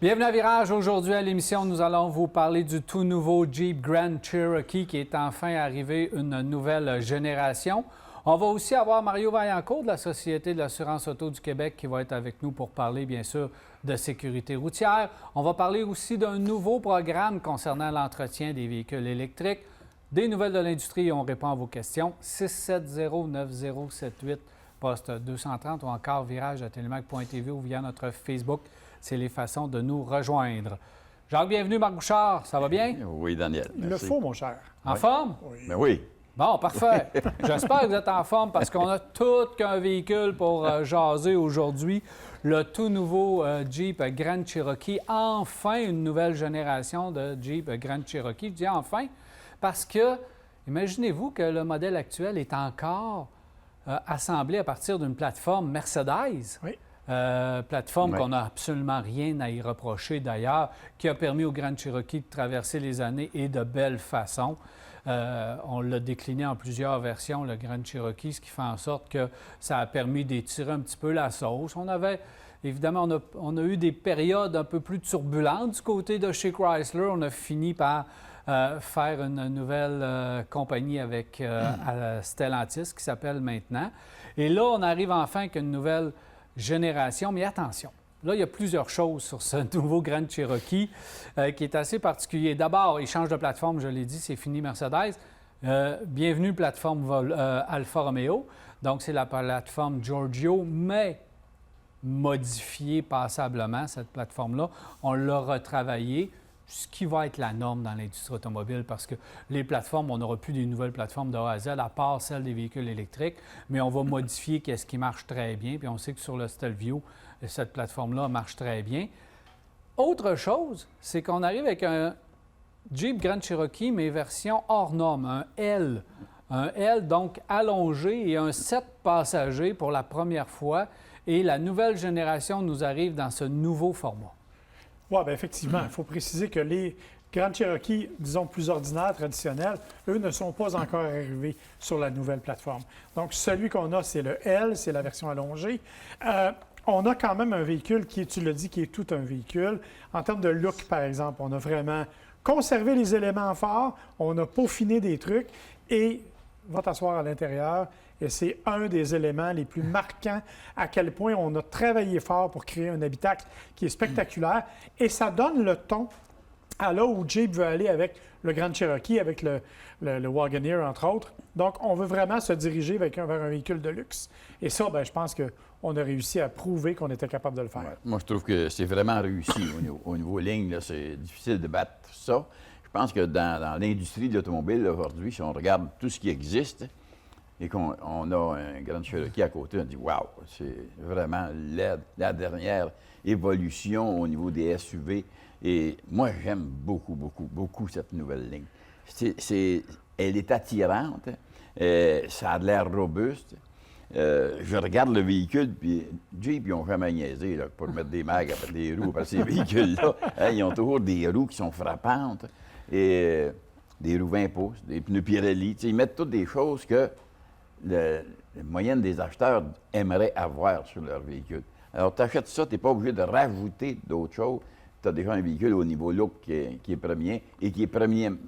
Bienvenue à Virage. Aujourd'hui à l'émission, nous allons vous parler du tout nouveau Jeep Grand Cherokee qui est enfin arrivé une nouvelle génération. On va aussi avoir Mario Vaillancourt de la Société de l'assurance auto du Québec qui va être avec nous pour parler, bien sûr, de sécurité routière. On va parler aussi d'un nouveau programme concernant l'entretien des véhicules électriques. Des nouvelles de l'industrie, on répond à vos questions. 670-9078, poste 230 ou encore virage@télémac.tv ou via notre Facebook. C'est les façons de nous rejoindre. Jacques, bienvenue. Marc Bouchard, ça va bien? Oui, Daniel. Il le faut, mon cher. En forme? Oui. Ben oui. Bon, parfait. J'espère que vous êtes en forme parce qu'on a tout qu'un véhicule pour jaser aujourd'hui. Le tout nouveau Jeep Grand Cherokee. Enfin, une nouvelle génération de Jeep Grand Cherokee. Je dis enfin parce que, imaginez-vous que le modèle actuel est encore assemblé à partir d'une plateforme Mercedes. Oui. Plateforme Oui. qu'on n'a absolument rien à y reprocher d'ailleurs, qui a permis au Grand Cherokee de traverser les années et de belle façon. On l'a décliné en plusieurs versions, le Grand Cherokee, ce qui fait en sorte que ça a permis d'étirer un petit peu la sauce. Évidemment, on a eu des périodes un peu plus turbulentes du côté de chez Chrysler. On a fini par faire une nouvelle compagnie avec Stellantis, qui s'appelle maintenant. Et là, on arrive enfin avec une nouvelle génération. Mais attention, là, il y a plusieurs choses sur ce nouveau Grand Cherokee qui est assez particulier. D'abord, il change de plateforme, je l'ai dit, c'est fini Mercedes. Bienvenue plateforme Alfa Romeo. Donc, c'est la plateforme Giorgio, mais modifiée passablement, cette plateforme-là. On l'a retravaillée, ce qui va être la norme dans l'industrie automobile parce que les plateformes, on n'aura plus des nouvelles plateformes de A à Z, à part celles des véhicules électriques, mais on va modifier qu'est-ce qui marche très bien. Puis on sait que sur le Stelvio, cette plateforme-là marche très bien. Autre chose, c'est qu'on arrive avec un Jeep Grand Cherokee, mais version hors norme, un L. Un L, donc allongé et un 7 passagers pour la première fois. Et la nouvelle génération nous arrive dans ce nouveau format. Oui, bien effectivement, il faut préciser que les Grand Cherokee, disons plus ordinaires, traditionnels, eux ne sont pas encore arrivés sur la nouvelle plateforme. Donc, celui qu'on a, c'est le L, c'est la version allongée. On a quand même un véhicule qui est, tu l'as dit, qui est tout un véhicule. En termes de look, par exemple, on a vraiment conservé les éléments forts, on a peaufiné des trucs et va t'asseoir à l'intérieur. Et c'est un des éléments les plus marquants à quel point on a travaillé fort pour créer un habitacle qui est spectaculaire. Et ça donne le ton à là où Jeep veut aller avec le Grand Cherokee, avec le Wagoneer, entre autres. Donc, on veut vraiment se diriger vers un véhicule de luxe. Et ça, bien, je pense qu'on a réussi à prouver qu'on était capable de le faire. Ouais. Moi, je trouve que c'est vraiment réussi au niveau ligne. Là, c'est difficile de battre ça. Je pense que dans l'industrie de l'automobile aujourd'hui, si on regarde tout ce qui existe et qu'on a un Grand Cherokee à côté, on dit « wow, c'est vraiment la dernière évolution au niveau des SUV ». Et moi, j'aime beaucoup, beaucoup, beaucoup cette nouvelle ligne. Elle est attirante, ça a l'air robuste. Je regarde le véhicule, puis Jeep, ils n'ont jamais niaisé là, pour mettre des mags après des roues, parce que ces véhicules-là, hein, ils ont toujours des roues qui sont frappantes, et des roues 20 pouces, des pneus Pirelli. Ils mettent toutes des choses que la moyenne des acheteurs aimeraient avoir sur leur véhicule. Alors, tu achètes ça, tu n'es pas obligé de rajouter d'autres choses. Tu as déjà un véhicule au niveau look qui est premier et qui est premium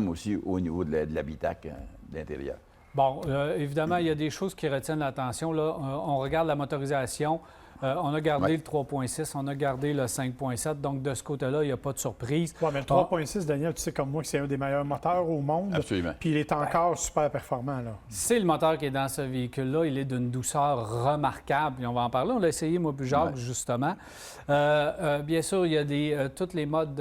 aussi au niveau de l'habitacle d'intérieur. Bon, évidemment, il y a des choses qui retiennent l'attention. Là, on regarde la motorisation. On a gardé le 3.6, on a gardé le 5.7. Donc, de ce côté-là, il n'y a pas de surprise. Oui, mais le 3.6, Daniel, tu sais comme moi que c'est un des meilleurs moteurs au monde. Absolument. Puis il est encore super performant, là. C'est le moteur qui est dans ce véhicule-là. Il est d'une douceur remarquable. Puis on va en parler. On l'a essayé, moi, puis Jacques, justement. Bien sûr, il y a tous les modes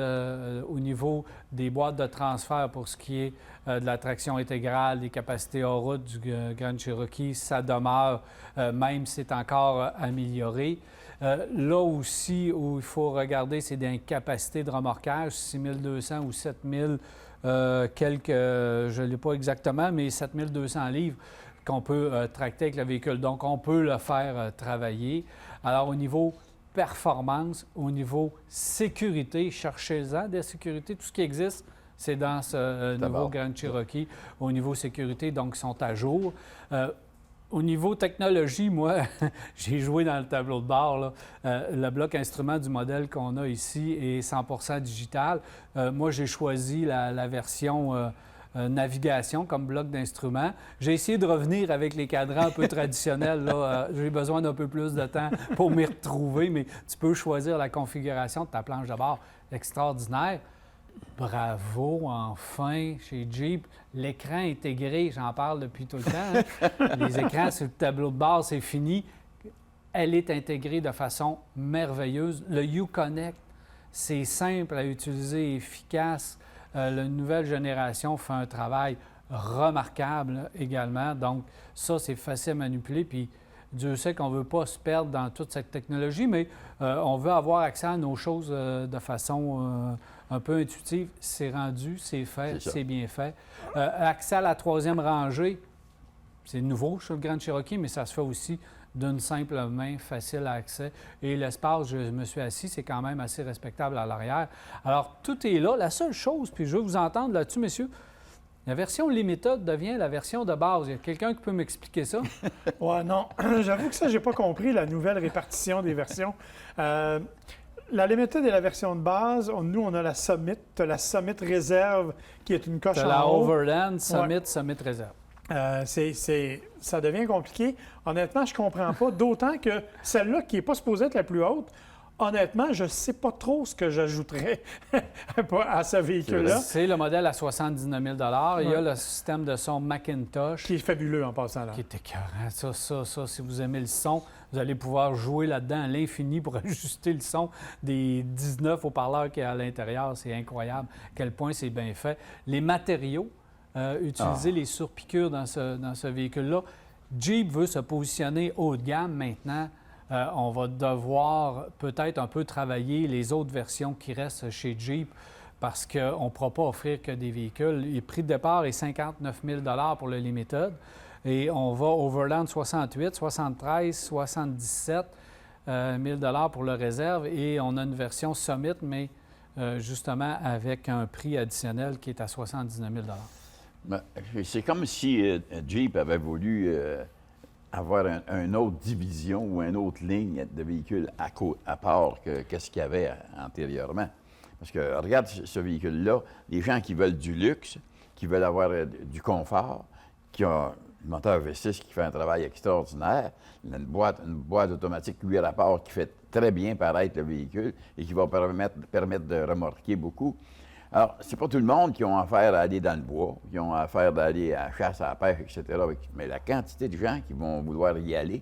au niveau des boîtes de transfert pour ce qui est de la traction intégrale, des capacités hors route du Grand Cherokee. Ça demeure, même si c'est encore amélioré. Là aussi, où il faut regarder, c'est des capacités de remorquage, 6200 ou 7000 quelques, je ne l'ai pas exactement, mais 7200 livres qu'on peut tracter avec le véhicule. Donc, on peut le faire travailler. Alors, au niveau performance, au niveau sécurité, cherchez-en des sécurités, tout ce qui existe, c'est dans ce nouveau Grand Cherokee au niveau sécurité, donc ils sont à jour. Au niveau technologie, moi, j'ai joué dans le tableau de bord. Là. Le bloc instrument du modèle qu'on a ici est 100% digital. Moi, j'ai choisi la version navigation comme bloc d'instrument. J'ai essayé de revenir avec les cadrans un peu traditionnels. Là. J'ai besoin d'un peu plus de temps pour m'y retrouver, mais tu peux choisir la configuration de ta planche de bord. Extraordinaire. Bravo, enfin, chez Jeep. L'écran intégré, j'en parle depuis tout le temps. Hein? Les écrans sur le tableau de bord, c'est fini. Elle est intégrée de façon merveilleuse. Le Uconnect, c'est simple à utiliser, efficace. La nouvelle génération fait un travail remarquable également. Donc, ça, c'est facile à manipuler. Puis, Dieu sait qu'on ne veut pas se perdre dans toute cette technologie, mais on veut avoir accès à nos choses de façon un peu intuitive. C'est rendu, c'est fait, c'est bien fait. Accès à la troisième rangée, c'est nouveau sur le Grand Cherokee, mais ça se fait aussi d'une simple main, facile à accès. Et l'espace, je me suis assis, c'est quand même assez respectable à l'arrière. Alors, tout est là. La seule chose, puis je veux vous entendre là-dessus, messieurs, la version Limited devient la version de base. Il y a quelqu'un qui peut m'expliquer ça? Ouais, non. J'avoue que ça, j'ai pas compris la nouvelle répartition des versions. La Limited est la version de base. Nous, on a la Summit. Tu as la Summit Réserve, qui est une coche en haut. La Overland, Summit, Summit Réserve. Ça devient compliqué. Honnêtement, je ne comprends pas. D'autant que celle-là, qui n'est pas supposée être la plus haute, honnêtement, je ne sais pas trop ce que j'ajouterais à ce véhicule-là. C'est le modèle à 79 000 Il y a le système de son Macintosh. Qui est fabuleux en passant là. Qui est écœurant. Ça, si vous aimez le son, vous allez pouvoir jouer là-dedans à l'infini pour ajuster le son des 19 haut-parleurs qu'il y a à l'intérieur. C'est incroyable à quel point c'est bien fait. Les matériaux, utiliser les surpiqûres dans ce véhicule-là. Jeep veut se positionner haut de gamme maintenant. On va devoir peut-être un peu travailler les autres versions qui restent chez Jeep parce qu'on ne pourra pas offrir que des véhicules. Le prix de départ est 59 000 pour le Limited et on va Overland 68, 73, 77 000 pour le réserve et on a une version Summit, mais justement avec un prix additionnel qui est à 79 000 Ben, c'est comme si Jeep avait voulu avoir une autre division ou une autre ligne de véhicules à part que ce qu'il y avait antérieurement. Parce que, regarde ce véhicule-là, les gens qui veulent du luxe, qui veulent avoir du confort, qui ont le moteur V6 qui fait un travail extraordinaire, une boîte automatique 8 rapports qui fait très bien paraître le véhicule et qui va permettre de remorquer beaucoup. Alors, c'est pas tout le monde qui ont affaire à aller dans le bois, qui ont affaire d'aller à la chasse, à la pêche, etc. Mais la quantité de gens qui vont vouloir y aller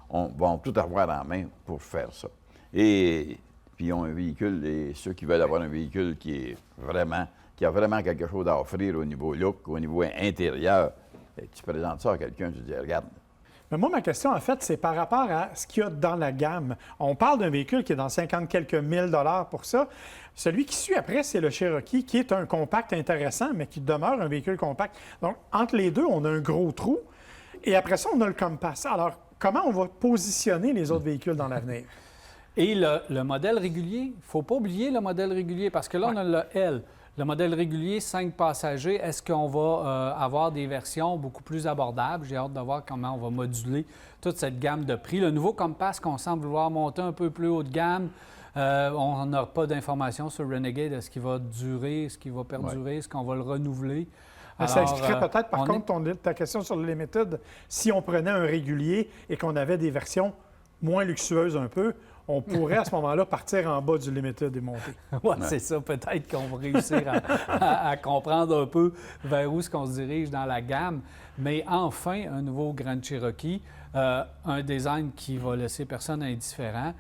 vont tout avoir en main pour faire ça. Et puis, ils ont un véhicule, et ceux qui veulent avoir un véhicule qui a vraiment quelque chose à offrir au niveau look, au niveau intérieur, tu présentes ça à quelqu'un, tu dis, regarde. Mais moi, ma question, en fait, c'est par rapport à ce qu'il y a dans la gamme. On parle d'un véhicule qui est dans 50 quelques mille dollars pour ça. Celui qui suit après, c'est le Cherokee, qui est un compact intéressant, mais qui demeure un véhicule compact. Donc, entre les deux, on a un gros trou. Et après ça, on a le Compass. Alors, comment on va positionner les autres véhicules dans l'avenir? Et le modèle régulier, il ne faut pas oublier le modèle régulier, parce que là, on a le L. Le modèle régulier, 5 passagers, est-ce qu'on va avoir des versions beaucoup plus abordables? J'ai hâte de voir comment on va moduler toute cette gamme de prix. Le nouveau Compass qu'on semble vouloir monter un peu plus haut de gamme, on n'a pas d'informations sur Renegade. Est-ce qu'il va durer? Est-ce qu'il va perdurer? Est-ce qu'on va le renouveler? Alors, ça expliquerait peut-être, par contre, ta question sur le Limited, si on prenait un régulier et qu'on avait des versions moins luxueuses un peu, on pourrait à ce moment-là partir en bas du Limited et monter. Oui, c'est ça. Peut-être qu'on va réussir à comprendre un peu vers où est-ce qu'on se dirige dans la gamme. Mais enfin, un nouveau Grand Cherokee, un design qui va laisser personne indifférent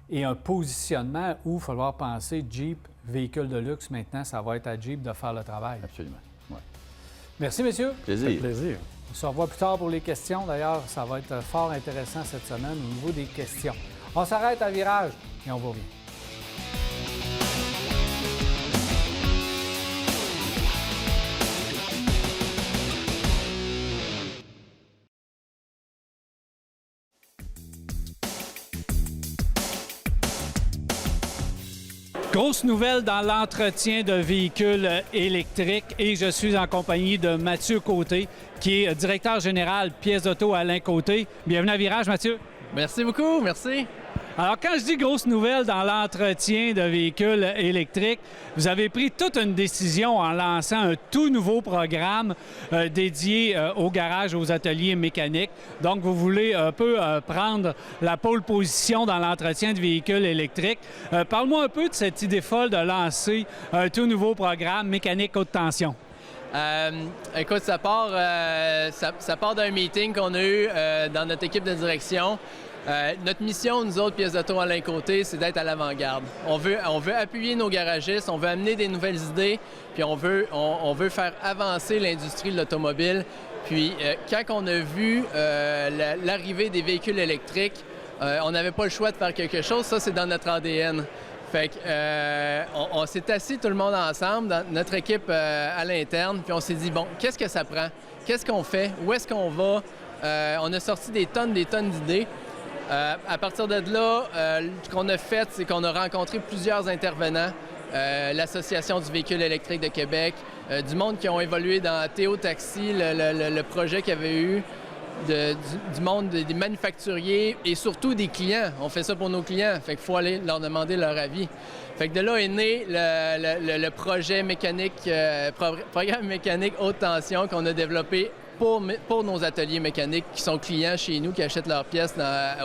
et un positionnement où il va falloir penser Jeep, véhicule de luxe. Maintenant, ça va être à Jeep de faire le travail. Absolument. Ouais. Merci, messieurs. Plaisir. Plaisir. On se revoit plus tard pour les questions. D'ailleurs, ça va être fort intéressant cette semaine au niveau des questions. On s'arrête à Virage et on vous revient. Grosse nouvelle dans l'entretien de véhicules électriques et je suis en compagnie de Mathieu Côté, qui est directeur général pièces auto Alain Côté. Bienvenue à Virage, Mathieu. Merci beaucoup, merci. Alors, quand je dis grosse nouvelle dans l'entretien de véhicules électriques, vous avez pris toute une décision en lançant un tout nouveau programme dédié au garage, aux ateliers mécaniques. Donc, vous voulez un peu prendre la pole position dans l'entretien de véhicules électriques. Parle-moi un peu de cette idée folle de lancer un tout nouveau programme mécanique haute tension. Écoute, ça part d'un meeting qu'on a eu dans notre équipe de direction. Notre mission, nous autres, pièces d'auto Alain Côté, c'est d'être à l'avant-garde. On veut appuyer nos garagistes, on veut amener des nouvelles idées, puis on veut faire avancer l'industrie de l'automobile. Puis quand on a vu l'arrivée des véhicules électriques, on n'avait pas le choix de faire quelque chose. Ça, c'est dans notre ADN. Fait que, on s'est assis tout le monde ensemble, dans notre équipe à l'interne, puis on s'est dit, bon, qu'est-ce que ça prend? Qu'est-ce qu'on fait? Où est-ce qu'on va? On a sorti des tonnes d'idées. À partir de là, ce qu'on a fait, c'est qu'on a rencontré plusieurs intervenants, l'Association du véhicule électrique de Québec, du monde qui ont évolué dans Théo Taxi, le projet qu'il y avait eu, du monde des manufacturiers et surtout des clients. On fait ça pour nos clients, fait qu'il faut aller leur demander leur avis. Fait que de là est né le projet mécanique, programme mécanique haute tension qu'on a développé pour nos ateliers mécaniques qui sont clients chez nous, qui achètent leurs pièces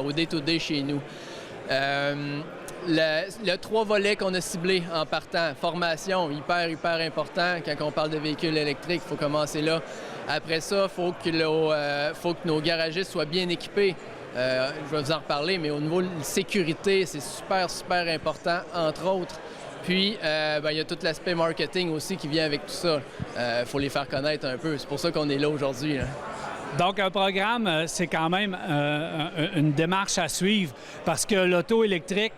au day-to-day chez nous. Le 3 volets qu'on a ciblés en partant. Formation, hyper important. Quand on parle de véhicules électriques, il faut commencer là. Après ça, il faut que nos garagistes soient bien équipés. Je vais vous en reparler, mais au niveau de la sécurité, c'est super important, entre autres. Puis, il y a tout l'aspect marketing aussi qui vient avec tout ça. Il faut les faire connaître un peu. C'est pour ça qu'on est là aujourd'hui. Donc, un programme, c'est quand même une démarche à suivre parce que l'auto électrique,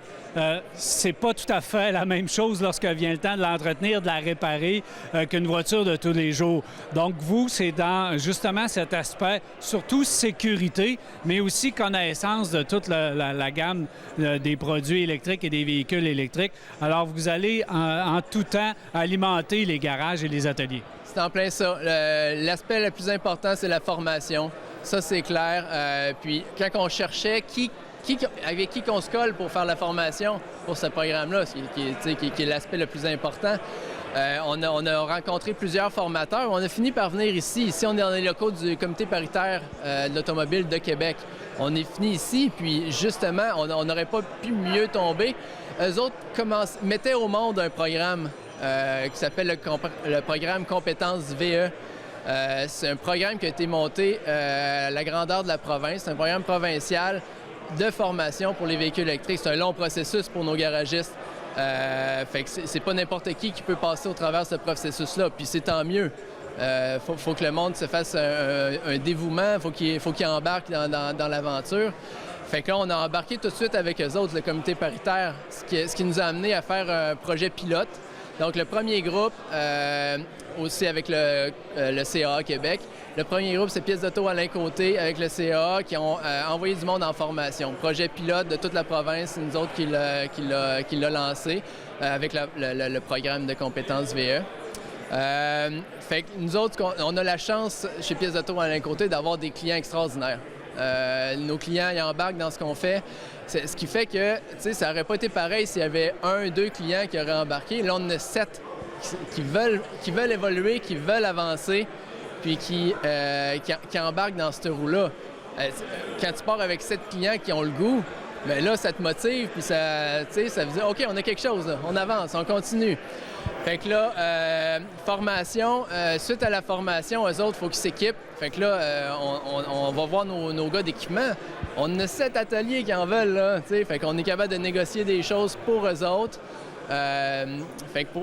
c'est pas tout à fait la même chose lorsque vient le temps de l'entretenir, de la réparer qu'une voiture de tous les jours. Donc, vous, c'est dans justement cet aspect, surtout sécurité, mais aussi connaissance de toute la gamme des produits électriques et des véhicules électriques. Alors, vous allez en tout temps alimenter les garages et les ateliers. C'est en plein ça. L'aspect le plus important, c'est la formation. Ça, c'est clair. Puis, quand on cherchait avec qui qu'on se colle pour faire la formation pour ce programme-là, qui est l'aspect le plus important. On a rencontré plusieurs formateurs. On a fini par venir ici. Ici, on est dans les locaux du Comité paritaire de l'automobile de Québec. On est fini ici, puis justement, on n'aurait pas pu mieux tomber. Eux autres mettaient au monde un programme qui s'appelle le programme Compétences VE. C'est un programme qui a été monté à la grandeur de la province. C'est un programme provincial de formation pour les véhicules électriques. C'est un long processus pour nos garagistes. Fait que c'est pas n'importe qui peut passer au travers de ce processus-là. Puis c'est tant mieux. Faut que le monde se fasse un dévouement. Faut qu'il embarque dans l'aventure. Fait que là, on a embarqué tout de suite avec eux autres, le comité paritaire, ce qui nous a amené à faire un projet pilote. Donc, le premier groupe, aussi avec le CAA Québec, le premier groupe, c'est Pièces d'auto Alain Côté avec le CAA qui ont envoyé du monde en formation. Projet pilote de toute la province, c'est nous autres qui l'a lancé avec le programme de compétences VE. Fait que nous autres, on a la chance chez Pièces d'auto Alain Côté d'avoir des clients extraordinaires. Nos clients, ils embarquent dans ce qu'on fait. Ce qui fait que, ça n'aurait pas été pareil s'il y avait 1, 2 clients qui auraient embarqué. Là, on en a 7 qui veulent évoluer, qui veulent avancer, puis qui embarquent dans cette roue-là. Quand tu pars avec 7 clients qui ont le goût, bien là, ça te motive, puis ça veut dire, OK, on a quelque chose, là. On avance, on continue. Fait que là, formation, suite à la formation, eux autres, il faut qu'ils s'équipent. Fait que là, on va voir nos gars d'équipement. On a 7 ateliers qui en veulent, là, tu sais. Fait qu'on est capable de négocier des choses pour eux autres. Fait que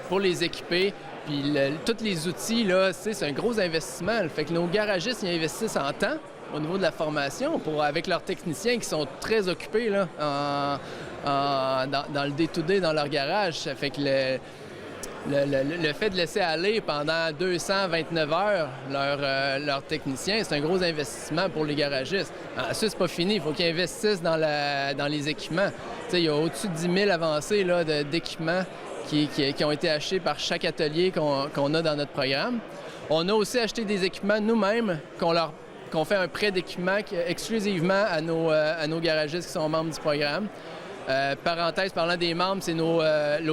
pour les équiper. Puis tous les outils, là, c'est un gros investissement. Fait que nos garagistes, ils investissent en temps au niveau de la formation avec leurs techniciens qui sont très occupés là, dans le day-to-day dans leur garage. Ça fait que Le fait de laisser aller pendant 229 heures leurs techniciens, c'est un gros investissement pour les garagistes. Ensuite, c'est pas fini. Il faut qu'ils investissent dans les équipements. Il y a au-dessus de 10 000 avancées d'équipements qui ont été achetés par chaque atelier qu'on a dans notre programme. On a aussi acheté des équipements nous-mêmes qu'on fait un prêt d'équipement exclusivement à nos garagistes qui sont membres du programme. Parenthèse, parlant des membres, c'est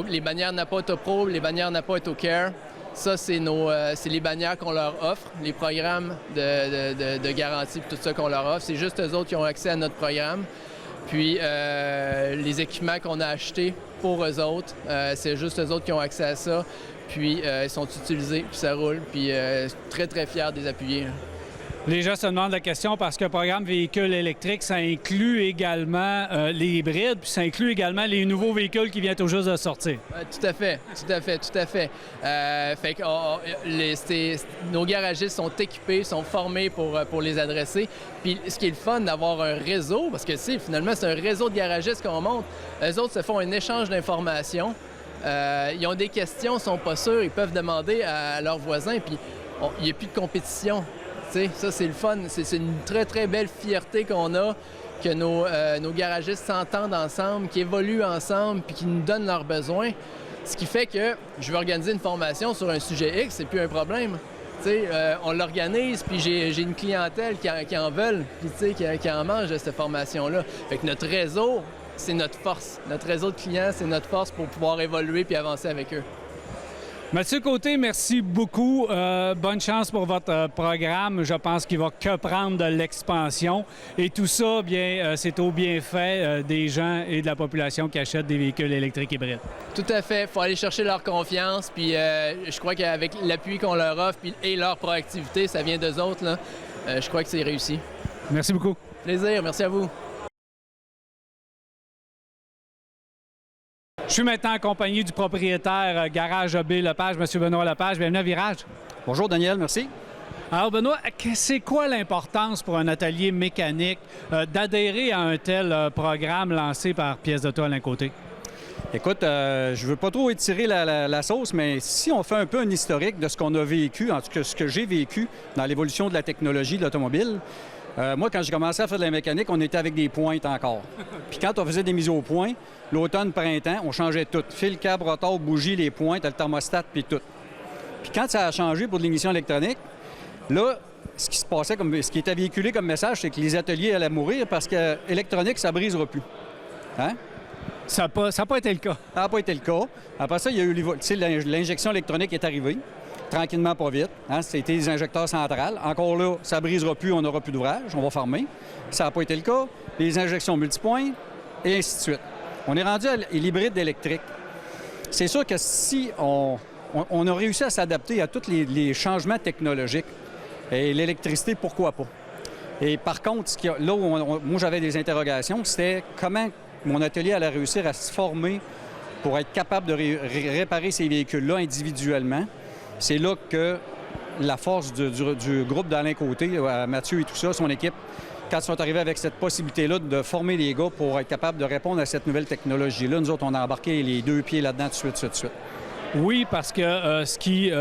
les bannières Napa AutoPro, les bannières Napa AutoCare. Ça, c'est les bannières qu'on leur offre, les programmes de garantie, tout ça qu'on leur offre. C'est juste eux autres qui ont accès à notre programme. Puis, les équipements qu'on a achetés pour eux autres, c'est juste eux autres qui ont accès à ça. Puis, ils sont utilisés, puis ça roule. Puis, très, très fiers de les appuyer. Les gens se demandent la question parce que le programme véhicule électrique, ça inclut également les hybrides, puis ça inclut également les nouveaux véhicules qui viennent tout juste de sortir. Tout à fait. Fait que nos garagistes sont équipés, sont formés pour les adresser. Puis ce qui est le fun d'avoir un réseau, parce que finalement, c'est un réseau de garagistes qu'on monte. Eux autres se font un échange d'informations. Ils ont des questions, ils sont pas sûrs, ils peuvent demander à leurs voisins, puis il n'y a plus de compétition. Ça, c'est le fun. C'est une très, très belle fierté qu'on a, que nos garagistes s'entendent ensemble, qu'ils évoluent ensemble, puis qu'ils nous donnent leurs besoins. Ce qui fait que je veux organiser une formation sur un sujet X, c'est plus un problème. On l'organise, puis j'ai une clientèle qui en veulent, puis qui en mange de cette formation-là. Fait que notre réseau, c'est notre force. Notre réseau de clients, c'est notre force pour pouvoir évoluer puis avancer avec eux. Mathieu Côté, merci beaucoup. Bonne chance pour votre programme. Je pense qu'il va que prendre de l'expansion. Et tout ça, bien, c'est au bienfait des gens et de la population qui achètent des véhicules électriques hybrides. Tout à fait. Il faut aller chercher leur confiance. Puis je crois qu'avec l'appui qu'on leur offre et leur proactivité, ça vient d'eux autres, là, je crois que c'est réussi. Merci beaucoup. Plaisir. Merci à vous. Je suis maintenant accompagné du propriétaire Garage AB Lepage, M. Benoît Lepage. Bienvenue à Virage. Bonjour Daniel, merci. Alors Benoît, c'est quoi l'importance pour un atelier mécanique d'adhérer à un tel programme lancé par Pièces d'Auto Alain Côté? Écoute, je ne veux pas trop étirer la sauce, mais si on fait un peu un historique de ce qu'on a vécu, en tout cas ce que j'ai vécu dans l'évolution de la technologie de l'automobile, moi, quand j'ai commencé à faire de la mécanique, on était avec des pointes encore. Puis quand on faisait des mises au point, l'automne, printemps, on changeait tout. Fil, câble, rotor, bougie, les pointes, le thermostat, puis tout. Puis quand ça a changé pour de l'émission électronique, là, ce qui se passait, ce qui était véhiculé comme message, c'est que les ateliers allaient mourir parce que électronique, ça brisera plus. Hein? Ça n'a pas été le cas. Ça n'a pas été le cas. Après ça, il y a eu l'injection électronique est arrivée. Tranquillement, pas vite. Hein? C'était des injecteurs centrales. Encore là, ça ne brisera plus, on n'aura plus d'ouvrage, on va fermer. Ça n'a pas été le cas. Les injections multipoints, et ainsi de suite. On est rendu à l'hybride électrique. C'est sûr que si on a réussi à s'adapter à tous les changements technologiques, et l'électricité, pourquoi pas? Et par contre, là où moi j'avais des interrogations, c'était comment mon atelier allait réussir à se former pour être capable de réparer ces véhicules-là individuellement. C'est là que la force du groupe d'Alain Côté, Mathieu et tout ça, son équipe, quand ils sont arrivés avec cette possibilité-là de former les gars pour être capable de répondre à cette nouvelle technologie-là, nous autres, on a embarqué les deux pieds là-dedans tout de suite. Oui, parce que ce qui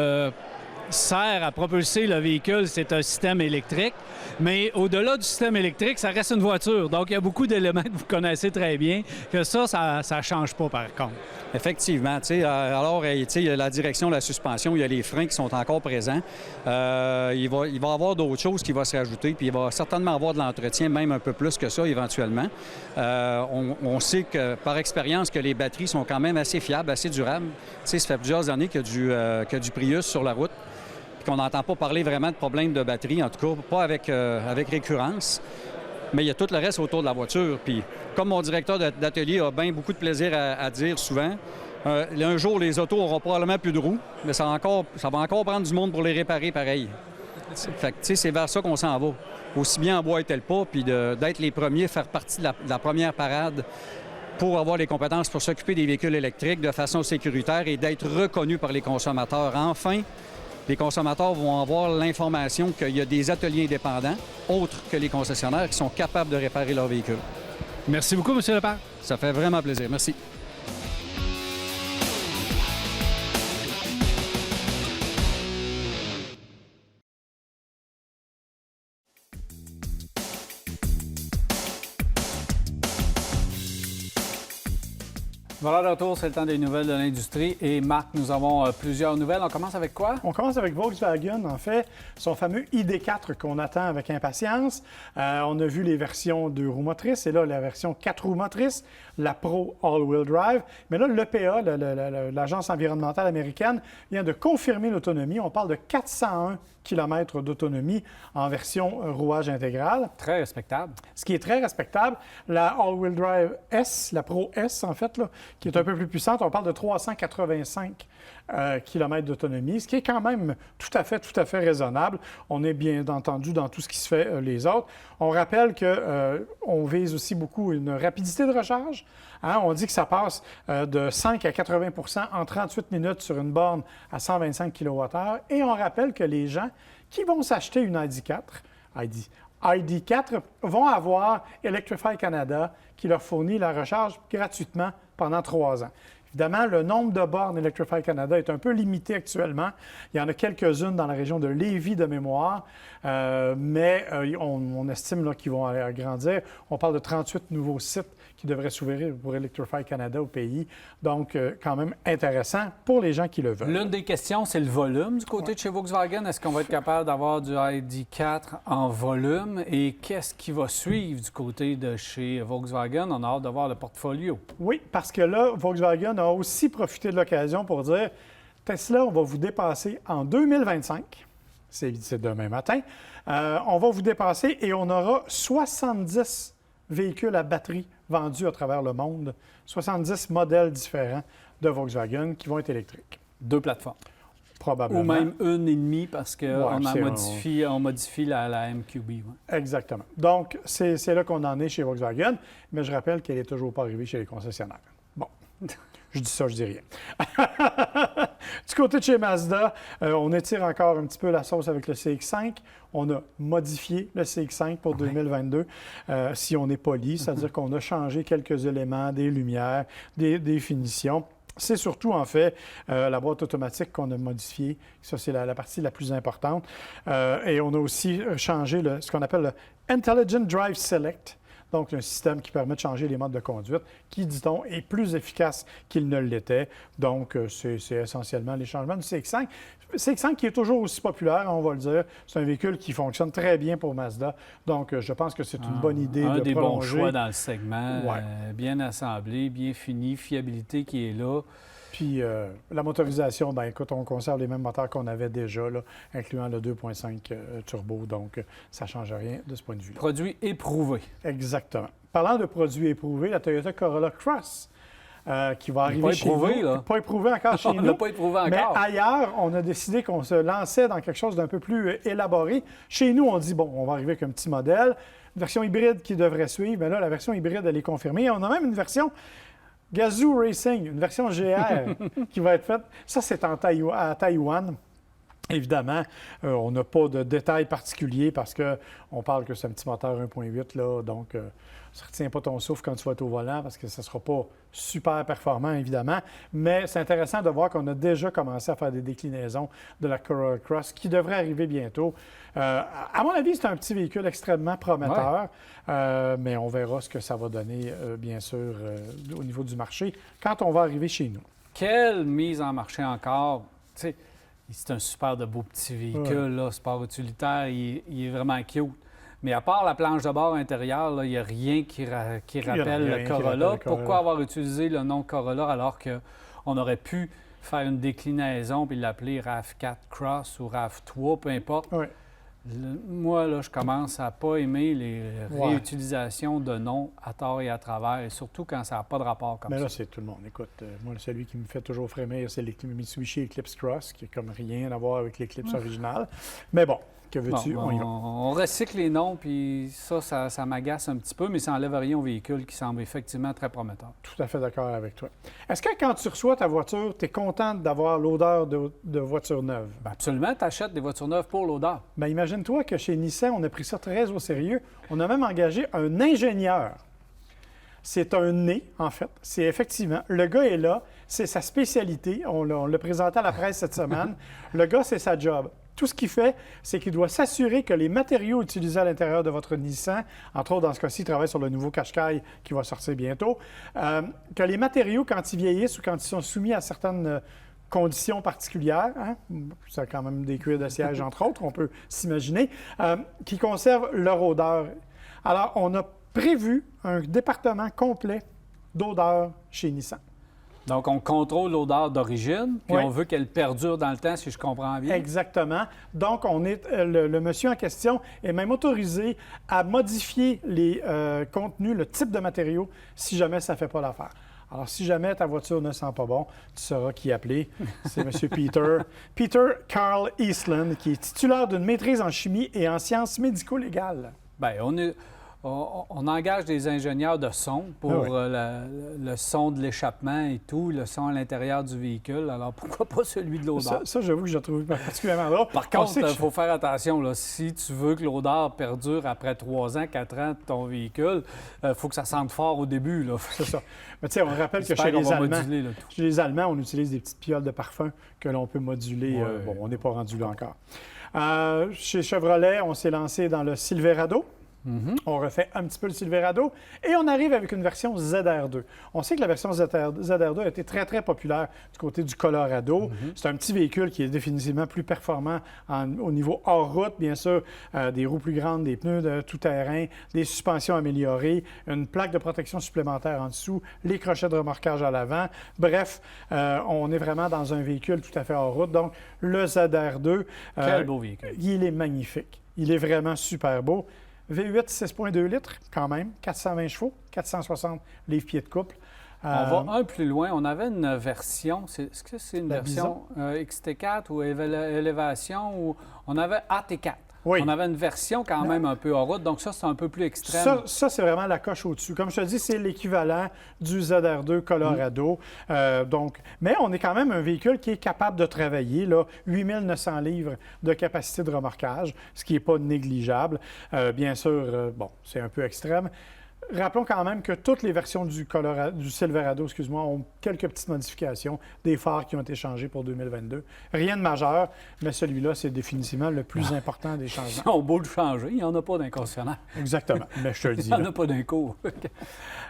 sert à propulser le véhicule, c'est un système électrique. Mais au-delà du système électrique, ça reste une voiture. Donc, il y a beaucoup d'éléments que vous connaissez très bien, que ça ne change pas, par contre. Effectivement. Alors, il y a la direction, la suspension, il y a les freins qui sont encore présents. Il va y avoir d'autres choses qui vont se rajouter, puis il va certainement avoir de l'entretien, même un peu plus que ça, éventuellement. On sait que, par expérience, que les batteries sont quand même assez fiables, assez durables. Ça fait plusieurs années qu'il y a du Prius sur la route, puis qu'on n'entend pas parler vraiment de problèmes de batterie, en tout cas, pas avec récurrence. Mais il y a tout le reste autour de la voiture. Puis, comme mon directeur d'atelier a bien beaucoup de plaisir à dire souvent, un jour, les autos n'auront probablement plus de roues, mais ça va encore prendre du monde pour les réparer pareil. Fait que, tu sais, c'est vers ça qu'on s'en va. Aussi bien emboîter le pas, puis d'être les premiers, faire partie de la première parade pour avoir les compétences pour s'occuper des véhicules électriques de façon sécuritaire et d'être reconnus par les consommateurs. Enfin, les consommateurs vont avoir l'information qu'il y a des ateliers indépendants, autres que les concessionnaires, qui sont capables de réparer leurs véhicules. Merci beaucoup, M. Lepage. Ça fait vraiment plaisir. Merci. Voilà, de retour, c'est le temps des nouvelles de l'industrie. Et Marc, nous avons plusieurs nouvelles. On commence avec quoi? On commence avec Volkswagen, en fait, son fameux ID4 qu'on attend avec impatience. On a vu les versions 2 roues motrices et là, la version 4 roues motrices, la Pro All-Wheel Drive. Mais là, l'EPA, l'Agence environnementale américaine, vient de confirmer l'autonomie. On parle de 401 km d'autonomie en version rouage intégral. Très respectable. Ce qui est très respectable. La All-Wheel Drive S, la Pro S, en fait, là, qui est un peu plus puissante, on parle de 385 km d'autonomie, ce qui est quand même tout à fait raisonnable. On est bien entendu dans tout ce qui se fait les autres. On rappelle qu'on vise aussi beaucoup une rapidité de recharge. Hein? On dit que ça passe de 5 à 80 en 38 minutes sur une borne à 125 kWh. Et on rappelle que les gens qui vont s'acheter une ID4 vont avoir Electrify Canada qui leur fournit la recharge gratuitement pendant 3 ans. Évidemment, le nombre de bornes Electrify Canada est un peu limité actuellement. Il y en a quelques-unes dans la région de Lévis de mémoire, mais on estime qu'ils vont aller grandir. On parle de 38 nouveaux sites qui devraient s'ouvrir pour Electrify Canada au pays. Donc, quand même intéressant pour les gens qui le veulent. L'une des questions, c'est le volume du côté de chez Volkswagen. Est-ce qu'on va être capable d'avoir du ID4 en volume? Et qu'est-ce qui va suivre du côté de chez Volkswagen? On a hâte de voir le portfolio. Oui, parce que là, Volkswagen a aussi profité de l'occasion pour dire Tesla, on va vous dépasser en 2025. C'est demain matin. On va vous dépasser et on aura 70 véhicules à batterie vendus à travers le monde, 70 modèles différents de Volkswagen qui vont être électriques. 2 plateformes. Probablement. Ou même 1,5 parce qu'on Ouais, modifie la MQB. Ouais. Exactement. Donc, c'est là qu'on en est chez Volkswagen, mais je rappelle qu'elle n'est toujours pas arrivée chez les concessionnaires. Bon, je dis ça, je dis rien. Du côté de chez Mazda, on étire encore un petit peu la sauce avec le CX-5. On a modifié le CX-5 pour 2022, si on est poli, c'est-à-dire qu'on a changé quelques éléments, des lumières, des finitions. C'est surtout, en fait, la boîte automatique qu'on a modifiée. Ça, c'est la partie la plus importante. Et on a aussi changé ce qu'on appelle le Intelligent Drive Select. Donc, un système qui permet de changer les modes de conduite, qui, dit-on, est plus efficace qu'il ne l'était. Donc, c'est essentiellement les changements du CX-5. CX-5 qui est toujours aussi populaire, on va le dire. C'est un véhicule qui fonctionne très bien pour Mazda. Donc, je pense que c'est une bonne idée de prolonger. Un des bons choix dans le segment. Ouais. Bien assemblé, bien fini, fiabilité qui est là. Puis la motorisation, bien écoute, on conserve les mêmes moteurs qu'on avait déjà, là, incluant le 2.5 turbo. Donc, ça ne change rien de ce point de vue-là. Produit éprouvé. Exactement. Parlant de produits éprouvés, la Toyota Corolla Cross qui va arriver pas chez éprouvé, nous. là. Pas éprouvé encore chez On nous. ne l'a pas éprouvé Mais encore. ailleurs, on a décidé qu'on se lançait dans quelque chose d'un peu plus élaboré. Chez nous, on dit, bon, on va arriver avec un petit modèle, une version hybride qui devrait suivre. Mais là, la version hybride, elle est confirmée. On a même une version Gazoo Racing, une version GR qui va être faite. Ça, c'est à Taïwan. Évidemment, on n'a pas de détails particuliers parce qu'on parle que c'est un petit moteur 1.8, là, donc ça ne retient pas ton souffle quand tu vas être au volant parce que ça ne sera pas super performant, évidemment. Mais c'est intéressant de voir qu'on a déjà commencé à faire des déclinaisons de la Corolla Cross qui devrait arriver bientôt. À mon avis, c'est un petit véhicule extrêmement prometteur, mais on verra ce que ça va donner, bien sûr, au niveau du marché quand on va arriver chez nous. Quelle mise en marché encore? Tu sais, c'est un super de beau petit véhicule, là, sport utilitaire, il est vraiment cute. Mais à part la planche de bord intérieure, il n'y a rien qui rappelle le Corolla. Pourquoi avoir utilisé le nom Corolla alors qu'on aurait pu faire une déclinaison puis l'appeler RAV4 Cross ou RAV3, peu importe? Oui. Moi, là, je commence à pas aimer les réutilisations de noms à tort et à travers, et surtout quand ça n'a pas de rapport comme ça. Mais là, c'est tout le monde. Écoute, moi, celui qui me fait toujours frémir, c'est le Mitsubishi Eclipse Cross, qui n'a comme rien à voir avec l'Eclipse original. Mais bon, que veux-tu? Bon, on recycle les noms, puis ça m'agace un petit peu, mais ça n'enlève rien au véhicule qui semble effectivement très prometteur. Tout à fait d'accord avec toi. Est-ce que quand tu reçois ta voiture, tu es content d'avoir l'odeur de voiture neuve? Bien, absolument, tu achètes des voitures neuves pour l'odeur. Bien, imagine-toi que chez Nissan, on a pris ça très au sérieux. On a même engagé un ingénieur. C'est un nez, en fait. C'est effectivement, le gars est là, c'est sa spécialité. On l'a présenté à la presse cette semaine. Le gars, c'est sa job. tout ce qu'il fait, c'est qu'il doit s'assurer que les matériaux utilisés à l'intérieur de votre Nissan, entre autres dans ce cas-ci, il travaille sur le nouveau Qashqai qui va sortir bientôt, que les matériaux, quand ils vieillissent ou quand ils sont soumis à certaines conditions particulières, hein, c'est quand même des cuirs de siège entre autres, on peut s'imaginer, qui conservent leur odeur. Alors, on a prévu un département complet d'odeur chez Nissan. Donc, on contrôle l'odeur d'origine, puis Oui. on veut qu'elle perdure dans le temps, si je comprends bien. Exactement. Donc, le monsieur en question est même autorisé à modifier les contenus, le type de matériaux, si jamais ça ne fait pas l'affaire. Alors, si jamais ta voiture ne sent pas bon, tu sauras qui appeler. C'est M. Peter Carl Eastland, qui est titulaire d'une maîtrise en chimie et en sciences médico-légales. Bien, on engage des ingénieurs de son pour le son de l'échappement et tout, le son à l'intérieur du véhicule. Alors, pourquoi pas celui de l'odeur? Ça, j'avoue que je le trouve particulièrement drôle. Par contre, il faut faire attention. Là, si tu veux que l'odeur perdure après 3 ans, 4 ans de ton véhicule, il faut que ça sente fort au début. Là. C'est ça. Mais tu sais, on rappelle que J'espère chez qu'on les va Allemands, moduler le tout. chez les Allemands, on utilise des petites pioles de parfum que l'on peut moduler. Ouais. Bon, on n'est pas rendu là encore. Chez Chevrolet, on s'est lancé dans le Silverado. On refait un petit peu le Silverado et on arrive avec une version ZR2. On sait que la version ZR2 a été très, très populaire du côté du Colorado. C'est un petit véhicule qui est définitivement plus performant au niveau hors route, bien sûr, des roues plus grandes, des pneus de tout-terrain, des suspensions améliorées, une plaque de protection supplémentaire en dessous, les crochets de remorquage à l'avant. Bref, on est vraiment dans un véhicule tout à fait hors route. Donc, le ZR2, Quel beau véhicule. il est magnifique. Il est vraiment super beau. V8 6,2 litres, quand même, 420 chevaux, 460 livres-pieds de couple. On va un plus loin. On avait une version, est-ce que c'est une La version XT4 ou Élévation ou on avait AT4? Oui. On avait une version quand même un peu en route, donc ça, c'est un peu plus extrême. Ça, c'est vraiment la coche au-dessus. Comme je te dis, c'est l'équivalent du ZR2 Colorado. Mais on est quand même un véhicule qui est capable de travailler, là, 8900 livres de capacité de remorquage, ce qui n'est pas négligeable. Bien sûr, c'est un peu extrême. Rappelons quand même que toutes les versions du Silverado, ont quelques petites modifications, des phares qui ont été changés pour 2022. Rien de majeur, mais celui-là, c'est définitivement le plus important des changements. Ils ont beau le changer, il n'y en a pas d'un concessionnaire. Exactement, mais je te le dis. Il n'y en là. a pas d'un coup.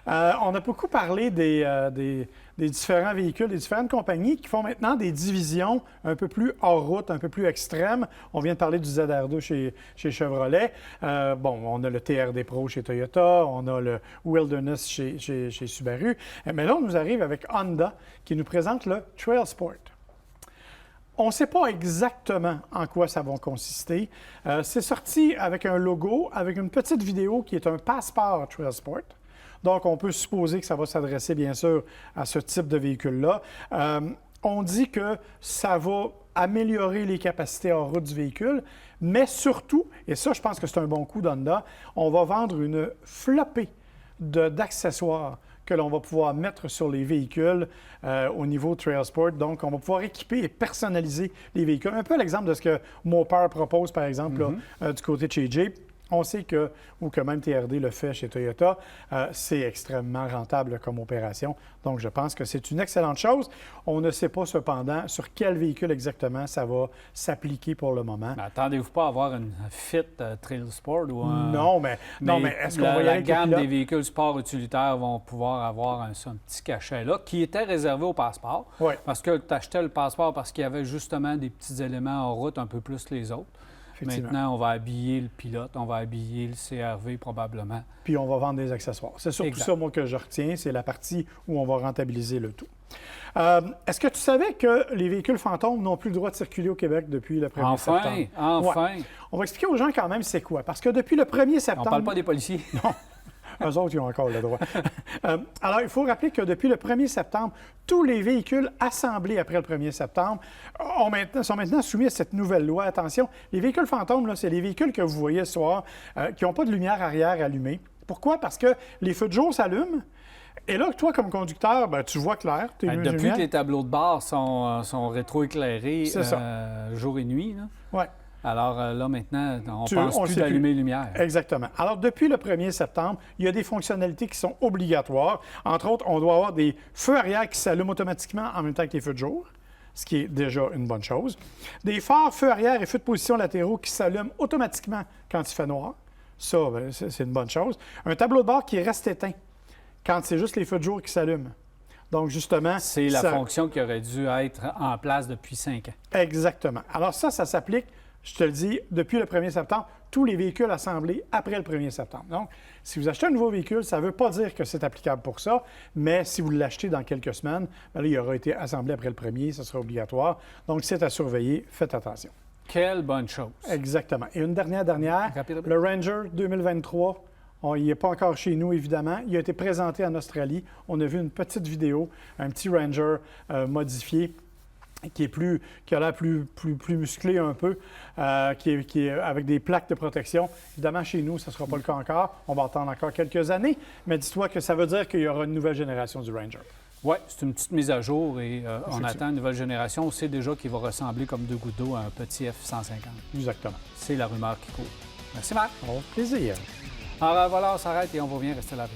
On a beaucoup parlé des différents véhicules, des différentes compagnies qui font maintenant des divisions un peu plus hors route, un peu plus extrêmes. On vient de parler du ZR2 chez Chevrolet. On a le TRD Pro chez Toyota, on a le Wilderness chez Subaru. Mais là, on nous arrive avec Honda qui nous présente le Trail Sport. On ne sait pas exactement en quoi ça va consister. C'est sorti avec un logo, avec une petite vidéo qui est un passeport Trail Sport. Donc, on peut supposer que ça va s'adresser, bien sûr, à ce type de véhicule-là. On dit que ça va améliorer les capacités hors route du véhicule, mais surtout, et ça, je pense que c'est un bon coup d'Honda, on va vendre une flopée d'accessoires que l'on va pouvoir mettre sur les véhicules au niveau Trail Sport. Donc, on va pouvoir équiper et personnaliser les véhicules. Un peu l'exemple de ce que Mopar propose, par exemple, là, du côté de chez Jeep. On sait que, ou que même TRD le fait chez Toyota, c'est extrêmement rentable comme opération. Donc, je pense que c'est une excellente chose. On ne sait pas cependant sur quel véhicule exactement ça va s'appliquer pour le moment. Mais attendez-vous pas à avoir une Fit Trail Sport ou un... Non, mais est-ce qu'on va y aller la avec gamme les des véhicules sport utilitaires vont pouvoir avoir un petit cachet-là qui était réservé au passeport. Oui. Parce que tu achetais le passeport parce qu'il y avait justement des petits éléments en route un peu plus que les autres. Maintenant, on va habiller le pilote, on va habiller le CR-V probablement. Puis on va vendre des accessoires. C'est surtout Exact. ça, moi, que je retiens. C'est la partie où on va rentabiliser le tout. Est-ce que tu savais que les véhicules fantômes n'ont plus le droit de circuler au Québec depuis le 1er septembre? Enfin! Ouais. On va expliquer aux gens quand même c'est quoi. Parce que depuis le 1er septembre... On parle pas des policiers. Eux autres, ils ont encore le droit. Alors, il faut rappeler que depuis le 1er septembre, tous les véhicules assemblés après le 1er septembre sont maintenant soumis à cette nouvelle loi. Attention, les véhicules fantômes, là, c'est les véhicules que vous voyez ce soir qui n'ont pas de lumière arrière allumée. Pourquoi? Parce que les feux de jour s'allument. Et là, toi, comme conducteur, tu vois clair. Depuis que les tableaux de bord sont rétroéclairés jour et nuit, là. Ouais. Alors là, maintenant, on ne pense plus d'allumer les lumières. Exactement. Alors, depuis le 1er septembre, il y a des fonctionnalités qui sont obligatoires. Entre autres, on doit avoir des feux arrière qui s'allument automatiquement en même temps que les feux de jour. ce qui est déjà une bonne chose. Des phares, feux arrière et feux de position latéraux qui s'allument automatiquement quand il fait noir. Ça, ben, c'est une bonne chose. Un tableau de bord qui reste éteint quand c'est juste les feux de jour qui s'allument. Donc, justement... C'est la fonction qui aurait dû être en place depuis 5 ans. Exactement. Alors ça s'applique, je te le dis, depuis le 1er septembre, tous les véhicules assemblés après le 1er septembre. Donc, si vous achetez un nouveau véhicule, ça ne veut pas dire que c'est applicable pour ça, mais si vous l'achetez dans quelques semaines, bien là, il aura été assemblé après le 1er, ça sera obligatoire. Donc, c'est à surveiller, faites attention. Quelle bonne chose. Exactement. Et une dernière, Rapidement. le Ranger 2023, il n'est pas encore chez nous, évidemment. Il a été présenté en Australie. On a vu une petite vidéo, un petit Ranger modifié qui a l'air plus musclé un peu, qui est avec des plaques de protection. Évidemment, chez nous, ça ne sera pas le cas encore. On va attendre encore quelques années, mais dis-toi que ça veut dire qu'il y aura une nouvelle génération du Ranger. Oui, c'est une petite mise à jour et on attend une nouvelle génération. On sait déjà qu'il va ressembler comme deux gouttes d'eau à un petit F-150. Exactement. C'est la rumeur qui court. Merci, Marc. Au plaisir. Alors voilà, on s'arrête et on revient rester là.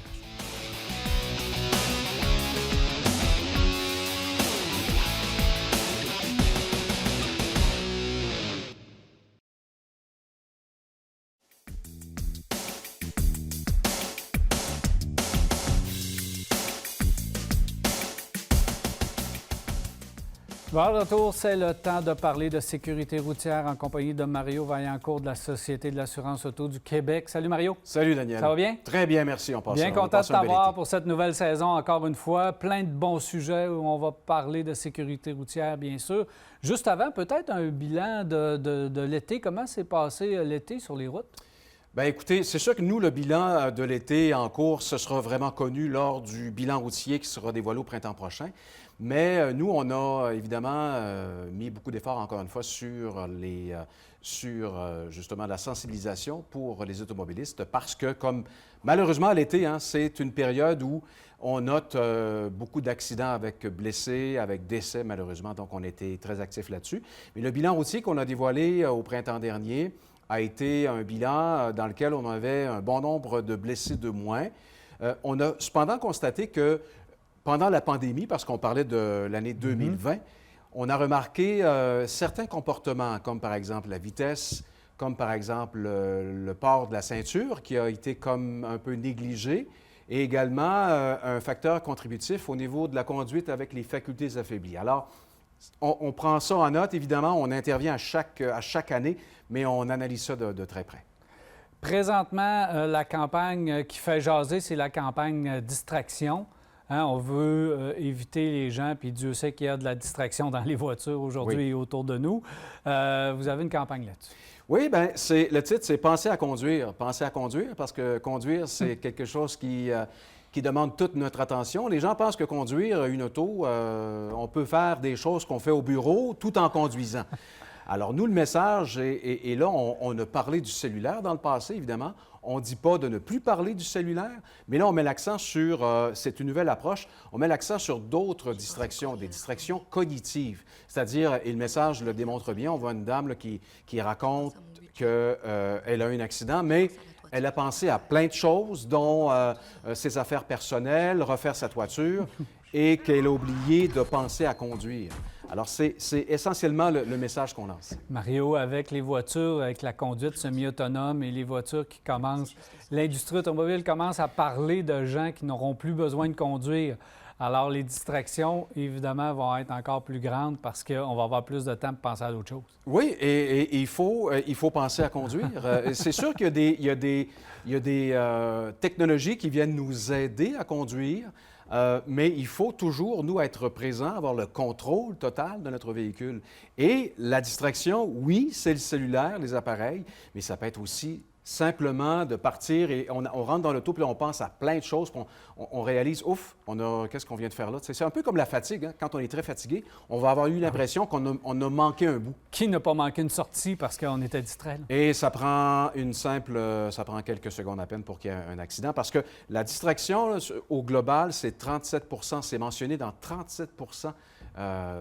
Bon, de retour, c'est le temps de parler de sécurité routière en compagnie de Mario Vaillancourt de la Société de l'assurance auto du Québec. Salut Mario. Salut Daniel. Ça va bien? Très bien, merci. On passe Bien on content de passe un bel t'avoir été. pour cette nouvelle saison, encore une fois. Plein de bons sujets où on va parler de sécurité routière, bien sûr. Juste avant, peut-être un bilan de l'été. Comment s'est passé l'été sur les routes? Bien, écoutez, c'est sûr que nous, le bilan de l'été en cours, ce sera vraiment connu lors du bilan routier qui sera dévoilé au printemps prochain. Mais nous, on a évidemment mis beaucoup d'efforts, encore une fois, sur justement la sensibilisation pour les automobilistes parce que, comme malheureusement l'été, c'est une période où on note beaucoup d'accidents avec blessés, avec décès, malheureusement. Donc, on était très actifs là-dessus. Mais le bilan routier qu'on a dévoilé au printemps dernier a été un bilan dans lequel on avait un bon nombre de blessés de moins. On a cependant constaté que pendant la pandémie, parce qu'on parlait de l'année 2020, on a remarqué certains comportements, comme par exemple la vitesse, comme par exemple le port de la ceinture, qui a été comme un peu négligé, et également un facteur contributif au niveau de la conduite avec les facultés affaiblies. Alors, on prend ça en note, évidemment, on intervient à chaque année, mais on analyse ça de très près. Présentement, la campagne qui fait jaser, c'est la campagne distraction. On veut éviter les gens, puis Dieu sait qu'il y a de la distraction dans les voitures aujourd'hui et autour de nous. Vous avez une campagne là-dessus. Oui, bien, le titre, c'est « Penser à conduire ». Penser à conduire, parce que conduire, c'est quelque chose qui demande toute notre attention. Les gens pensent que conduire une auto, on peut faire des choses qu'on fait au bureau tout en conduisant. Alors, nous, le message, et là, on a parlé du cellulaire dans le passé, évidemment. On ne dit pas de ne plus parler du cellulaire, mais là, on met l'accent sur, c'est une nouvelle approche, on met l'accent sur d'autres distractions, des distractions cognitives. C'est-à-dire, et le message le démontre bien, on voit une dame là, qui raconte qu'elle a eu un accident, mais elle a pensé à plein de choses, dont ses affaires personnelles, refaire sa toiture, et qu'elle a oublié de penser à conduire. Alors, c'est essentiellement le message qu'on lance. Mario, avec les voitures, avec la conduite semi-autonome et les voitures qui commencent, l'industrie automobile commence à parler de gens qui n'auront plus besoin de conduire. Alors, les distractions, évidemment, vont être encore plus grandes parce qu'on va avoir plus de temps pour penser à d'autres choses. Oui, et il faut penser à conduire. C'est sûr qu'il y a des technologies qui viennent nous aider à conduire. Mais il faut toujours, nous, être présents, avoir le contrôle total de notre véhicule. Et la distraction, oui, c'est le cellulaire, les appareils, mais ça peut être aussi simplement de partir et on rentre dans l'auto, puis là, on pense à plein de choses, puis on réalise, ouf, qu'est-ce qu'on vient de faire là? C'est un peu comme la fatigue. Quand on est très fatigué, on va avoir eu l'impression qu'on a manqué un bout. Qui n'a pas manqué une sortie parce qu'on était distrait? Là? Et ça prend ça prend quelques secondes à peine pour qu'il y ait un accident, parce que la distraction, là, au global, c'est 37 %, c'est mentionné dans 37 %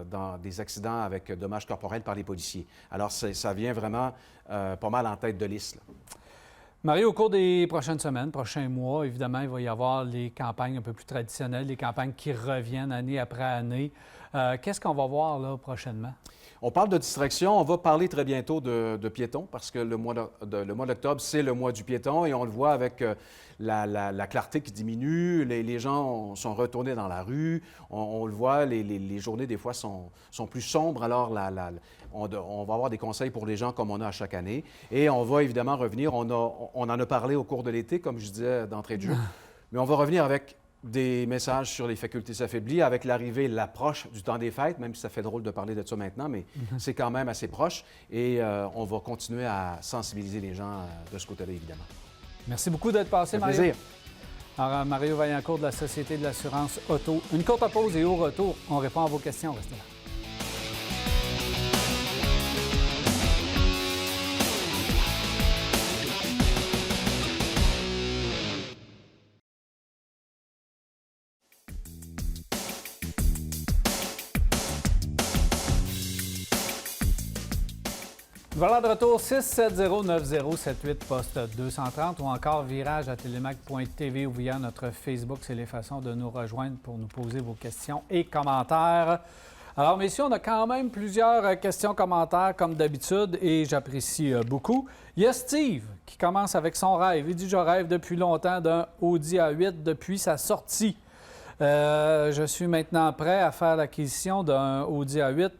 dans des accidents avec dommages corporels par les policiers. Alors, ça vient vraiment pas mal en tête de liste, là. Mario, au cours des prochaines semaines, prochains mois, évidemment, il va y avoir les campagnes un peu plus traditionnelles, les campagnes qui reviennent année après année. Qu'est-ce qu'on va voir là prochainement? On parle de distraction. On va parler très bientôt de piétons parce que le mois d'octobre, c'est le mois du piéton et on le voit avec la clarté qui diminue. Les gens sont retournés dans la rue. On le voit, les journées, des fois, sont plus sombres. Alors, on va avoir des conseils pour les gens comme on a à chaque année. Et on va évidemment revenir. On en a parlé au cours de l'été, comme je disais d'entrée de jeu. Mais on va revenir avec des messages sur les facultés affaiblies avec l'arrivée, l'approche du temps des fêtes, même si ça fait drôle de parler de ça maintenant, mais c'est quand même assez proche. Et on va continuer à sensibiliser les gens de ce côté-là, évidemment. Merci beaucoup d'être passé, Mario. Plaisir. Alors, Mario Vaillancourt de la Société de l'assurance auto. Une courte pause et au retour, on répond à vos questions. Restez là. Voilà de retour, 670-9078, poste 230 ou encore virage à telemac.tv ou via notre Facebook. C'est les façons de nous rejoindre pour nous poser vos questions et commentaires. Alors, messieurs, on a quand même plusieurs questions, commentaires comme d'habitude et j'apprécie beaucoup. Il y a Steve qui commence avec son rêve. Il dit « Je rêve depuis longtemps d'un Audi A8 depuis sa sortie. Je suis maintenant prêt à faire l'acquisition d'un Audi A8,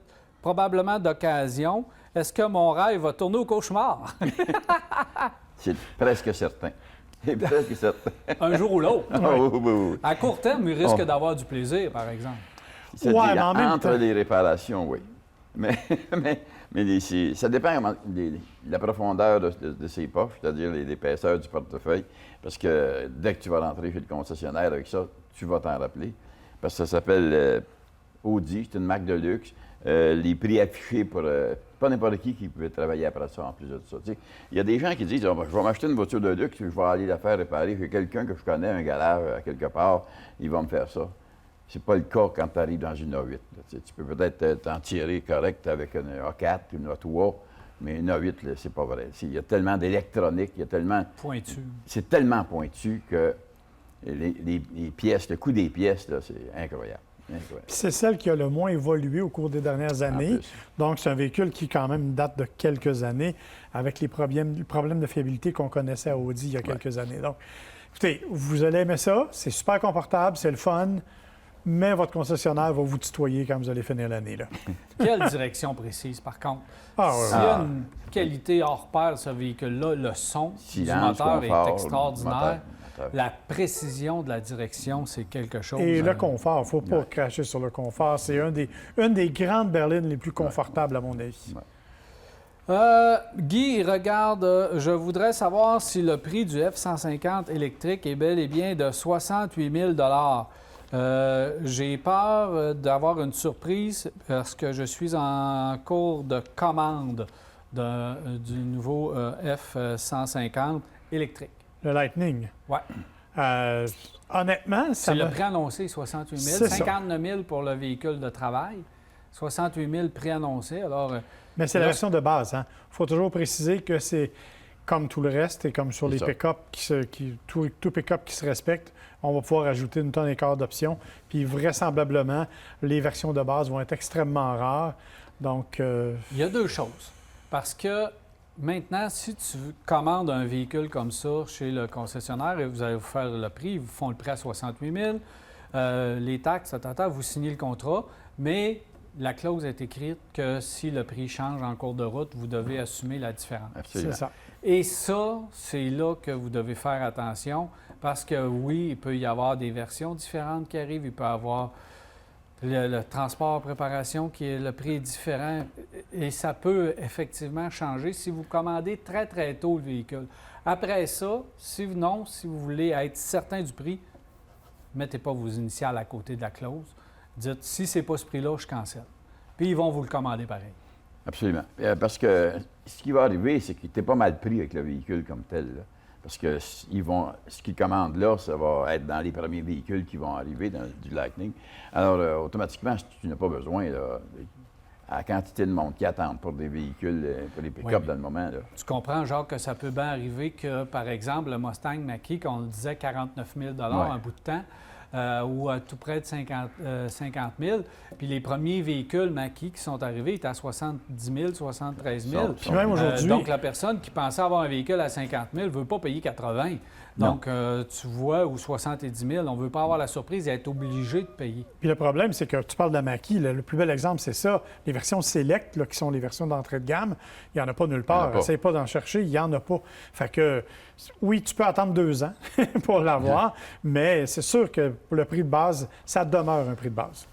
probablement d'occasion. Est-ce que mon rêve va tourner au cauchemar? » C'est presque certain. C'est presque certain. Un jour ou l'autre. Oui. À court terme, il risque d'avoir du plaisir, par exemple. Ça Ouais, dit, mais en même entre temps- les réparations, oui. Mais ça dépend vraiment de la profondeur de ses poches, c'est-à-dire l'épaisseur du portefeuille. Parce que dès que tu vas rentrer chez le concessionnaire avec ça, tu vas t'en rappeler. Parce que ça s'appelle Audi, c'est une marque de luxe. Les prix affichés pour pas n'importe qui pouvait travailler après ça, en plus de ça. Tu sais, il y a des gens qui disent je vais m'acheter une voiture de luxe, je vais aller la faire réparer. J'ai quelqu'un que je connais, un garage à quelque part, il va me faire ça. C'est pas le cas quand tu arrives dans une A8. Là. Tu peux peut-être t'en tirer correct avec une A4, une A3, mais une A8, là, c'est pas vrai. Il y a tellement d'électronique, il y a tellement... Pointu. C'est tellement pointu que les pièces, le coût des pièces, là, c'est incroyable. Incroyable. C'est celle qui a le moins évolué au cours des dernières années. plus. Donc, c'est un véhicule qui, quand même, date de quelques années avec les problèmes de fiabilité qu'on connaissait à Audi il y a quelques années. Donc, écoutez, vous allez aimer ça. C'est super confortable, c'est le fun, mais votre concessionnaire va vous tutoyer quand vous allez finir l'année. Là. Quelle direction précise, par contre? Ah, ouais, S'il y a une qualité hors pair, ce véhicule-là, le son du Silence, moteur confort, est extraordinaire. moteur. La précision de la direction, c'est quelque chose. Et le confort, il ne faut pas cracher sur le confort. C'est une des grandes berlines les plus confortables, à mon avis. Guy regarde, je voudrais savoir si le prix du F-150 électrique est bel et bien de 68 000 j'ai peur d'avoir une surprise parce que je suis en cours de commande du nouveau F-150 électrique. Le Lightning. Oui. Honnêtement, ça C'est le me... préannoncé, 68 000. C'est ça. 59 000 pour le véhicule de travail. 68 000 préannoncé. Alors, Mais c'est la là, version de base. Il faut toujours préciser que c'est comme tout le reste et comme sur C'est les ça. pick-up, tout pick-up qui se respecte, on va pouvoir ajouter une tonne et quart d'options. Puis vraisemblablement, les versions de base vont être extrêmement rares. Donc, il y a deux choses. Parce que maintenant, si tu commandes un véhicule comme ça chez le concessionnaire et vous allez vous faire le prix, ils vous font le prix à 68 000, les taxes, vous signez le contrat, mais la clause est écrite que si le prix change en cours de route, vous devez assumer la différence. Absolument. c'est ça. Et ça, c'est là que vous devez faire attention parce que oui, il peut y avoir des versions différentes qui arrivent, il peut y avoir le transport, préparation, le prix est différent et ça peut effectivement changer si vous commandez très, très tôt le véhicule. Après ça, si vous voulez être certain du prix, mettez pas vos initiales à côté de la clause. Dites, si c'est pas ce prix-là, je cancelle. Puis ils vont vous le commander pareil. Absolument. Parce que ce qui va arriver, c'est qu'il était pas mal pris avec le véhicule comme tel. Là. Parce que ce qu'ils commandent là, ça va être dans les premiers véhicules qui vont arriver du Lightning. Alors, automatiquement, si tu n'as pas besoin, là, à la quantité de monde qui attendent pour des véhicules, pour les pick-up Oui, dans le moment. Là. Tu comprends, Jacques, que ça peut bien arriver que, par exemple, le Mustang Mach-E, qu'on le disait 49 000 un bout de temps, ou à tout près de 50 000. Puis les premiers véhicules Mach-E qui sont arrivés étaient à 70 000, 73 000. Puis même aujourd'hui... donc, la personne qui pensait avoir un véhicule à 50 000 ne veut pas payer 80. Donc, tu vois, ou 70 000, on ne veut pas avoir la surprise et être obligé de payer. Puis le problème, c'est que tu parles de la Mach-E, le plus bel exemple, c'est ça. Les versions Select, là, qui sont les versions d'entrée de gamme, il n'y en a pas nulle part. Essaye pas d'en chercher, il n'y en a pas. Fait que, oui, tu peux attendre 2 ans pour l'avoir, mais c'est sûr que pour le prix de base, ça demeure un prix de base.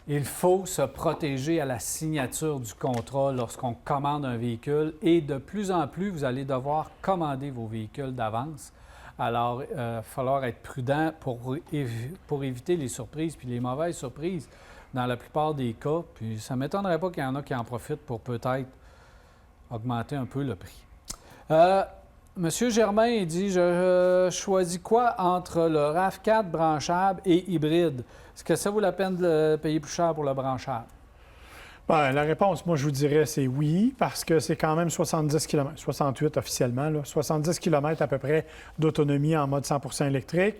Il faut se protéger à la signature du contrat lorsqu'on commande un véhicule et de plus en plus, vous allez devoir commander vos véhicules d'avance. Alors, il va falloir être prudent pour éviter les surprises puis les mauvaises surprises dans la plupart des cas. Puis ça ne m'étonnerait pas qu'il y en a qui en profitent pour peut-être augmenter un peu le prix. Monsieur Germain, il dit, je choisis quoi entre le RAV4 branchable et hybride? Est-ce que ça vaut la peine de payer plus cher pour le branchable? Bien, la réponse, moi, je vous dirais, c'est oui, parce que c'est quand même 70 km, 68 officiellement, là, 70 km à peu près d'autonomie en mode 100% électrique.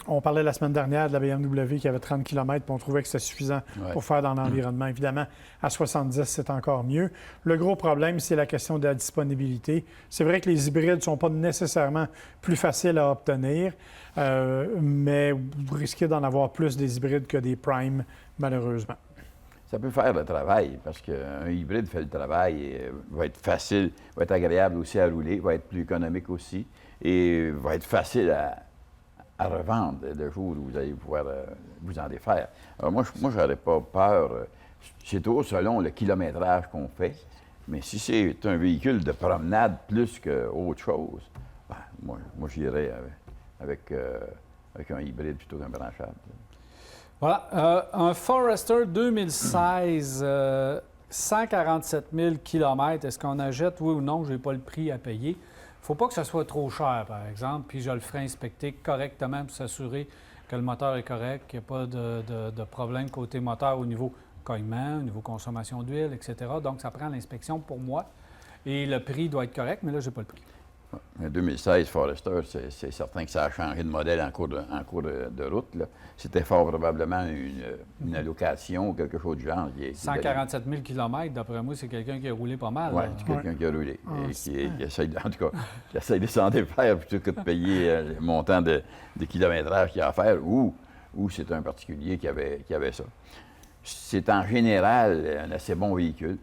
On parlait la semaine dernière de la BMW qui avait 30 km, puis on trouvait que c'était suffisant pour faire dans l'environnement. Évidemment, à 70, c'est encore mieux. Le gros problème, c'est la question de la disponibilité. C'est vrai que les hybrides ne sont pas nécessairement plus faciles à obtenir, mais vous risquez d'en avoir plus des hybrides que des primes, malheureusement. Ça peut faire le travail, parce qu'un hybride fait le travail et va être facile, va être agréable aussi à rouler, va être plus économique aussi et va être facile à revendre le jour où vous allez pouvoir vous en défaire. Alors moi, je n'aurais pas peur. C'est toujours selon le kilométrage qu'on fait, mais si c'est un véhicule de promenade plus qu'autre chose, ben, moi j'irais avec un hybride plutôt qu'un branchable. Voilà. Un Forester 2016, 147 000 km. Est-ce qu'on achète, oui ou non? Je n'ai pas le prix à payer. Il ne faut pas que ce soit trop cher, par exemple, puis je le ferai inspecter correctement pour s'assurer que le moteur est correct, qu'il n'y a pas de problème côté moteur au niveau cognement, au niveau consommation d'huile, etc. Donc, ça prend l'inspection pour moi. Et le prix doit être correct, mais là, je n'ai pas le prix. En 2016, Forester, c'est certain que ça a changé de modèle en cours de route. C'était fort probablement une allocation ou quelque chose du genre. 147 000 km, d'après moi, c'est quelqu'un qui a roulé pas mal. Oui, c'est quelqu'un qui a roulé et qui essaie, en tout cas, qui essaie de s'en défaire plutôt que de payer le montant de kilométrage qu'il a à faire ou c'est un particulier qui avait ça. C'est en général un assez bon véhicule.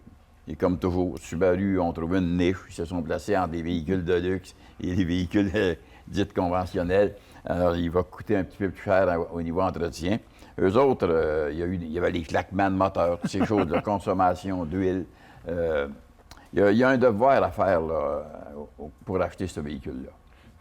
Et comme toujours, Subaru ont trouvé une niche. Ils se sont placés entre des véhicules de luxe et des véhicules dits conventionnels. Alors, il va coûter un petit peu plus cher au niveau entretien. Eux autres, il y avait les claquements de moteur, toutes ces choses, de consommation d'huile. Il y a un devoir à faire là, pour acheter ce véhicule-là.